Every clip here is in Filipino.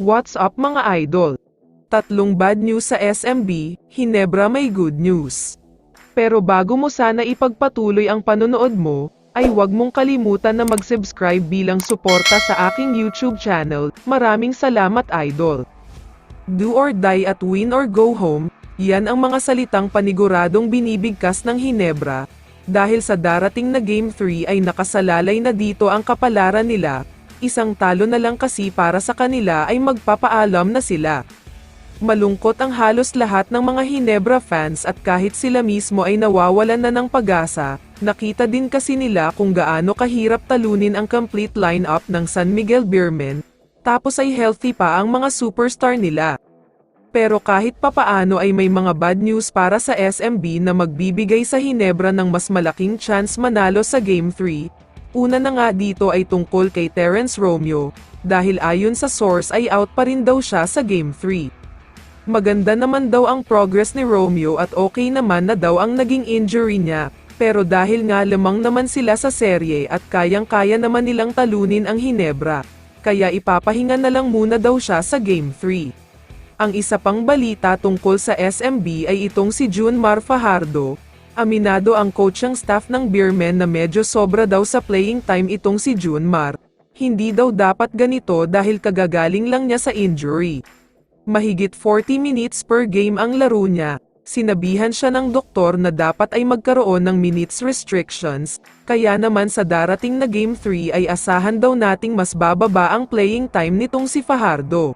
What's up mga idol? Tatlong bad news sa SMB, Hinebra may good news. Pero bago mo sana ipagpatuloy ang panonood mo, ay huwag mong kalimutan na mag-subscribe bilang suporta sa aking YouTube channel. Maraming salamat idol. Do or die at win or go home, yan ang mga salitang paniguradong binibigkas ng Hinebra. Dahil sa darating na Game 3 ay nakasalalay na dito ang kapalaran nila. Isang talo na lang kasi para sa kanila ay magpapaalam na sila. Malungkot ang halos lahat ng mga Hinebra fans at kahit sila mismo ay nawawalan na ng pag-asa, nakita din kasi nila kung gaano kahirap talunin ang complete lineup ng San Miguel Beermen, tapos ay healthy pa ang mga superstar nila. Pero kahit papaano ay may mga bad news para sa SMB na magbibigay sa Hinebra ng mas malaking chance manalo sa Game 3. Una na nga dito ay tungkol kay Terrence Romeo, dahil ayon sa source ay out pa rin daw siya sa Game 3. Maganda naman daw ang progress ni Romeo at okay naman na daw ang naging injury niya, pero dahil nga lamang naman sila sa serye at kayang-kaya naman nilang talunin ang Hinebra, kaya ipapahinga na lang muna daw siya sa Game 3. Ang isa pang balita tungkol sa SMB ay itong si Junmar Fajardo. Aminado ang coaching staff ng Beermen na medyo sobra daw sa playing time itong si Junmar. Hindi daw dapat ganito dahil kagagaling lang niya sa injury. Mahigit 40 minutes per game ang laro niya. Sinabihan siya ng doktor na dapat ay magkaroon ng minutes restrictions, kaya naman sa darating na Game 3 ay asahan daw nating mas bababa ang playing time nitong si Fajardo.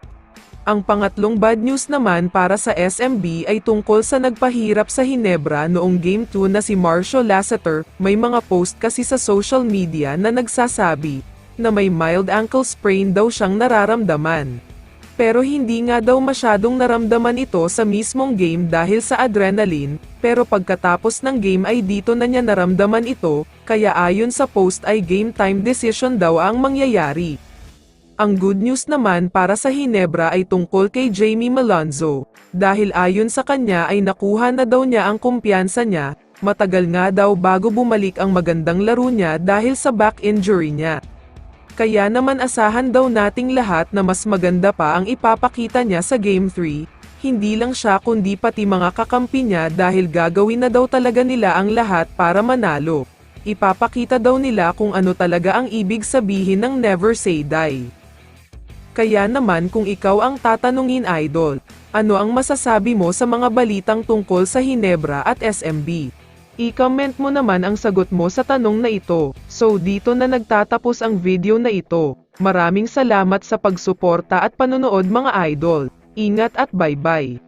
Ang pangatlong bad news naman para sa SMB ay tungkol sa nagpahirap sa Hinebra noong Game 2 na si Marcio Lasseter. May mga post kasi sa social media na nagsasabi na may mild ankle sprain daw siyang nararamdaman. Pero hindi nga daw masyadong naramdaman ito sa mismong game dahil sa adrenaline, pero pagkatapos ng game ay dito na niya naramdaman ito, kaya ayon sa post ay game time decision daw ang mangyayari. Ang good news naman para sa Hinebra ay tungkol kay Jamie Malonzo, dahil ayon sa kanya ay nakuha na daw niya ang kumpiyansa niya, matagal nga daw bago bumalik ang magandang laro niya dahil sa back injury niya. Kaya naman asahan daw nating lahat na mas maganda pa ang ipapakita niya sa Game 3, hindi lang siya kundi pati mga kakampi niya dahil gagawin na daw talaga nila ang lahat para manalo. Ipapakita daw nila kung ano talaga ang ibig sabihin ng never say die. Kaya naman kung ikaw ang tatanungin idol, ano ang masasabi mo sa mga balitang tungkol sa Hinebra at SMB? I-comment mo naman ang sagot mo sa tanong na ito. So dito na nagtatapos ang video na ito. Maraming salamat sa pagsuporta at panonood mga idol. Ingat at bye-bye.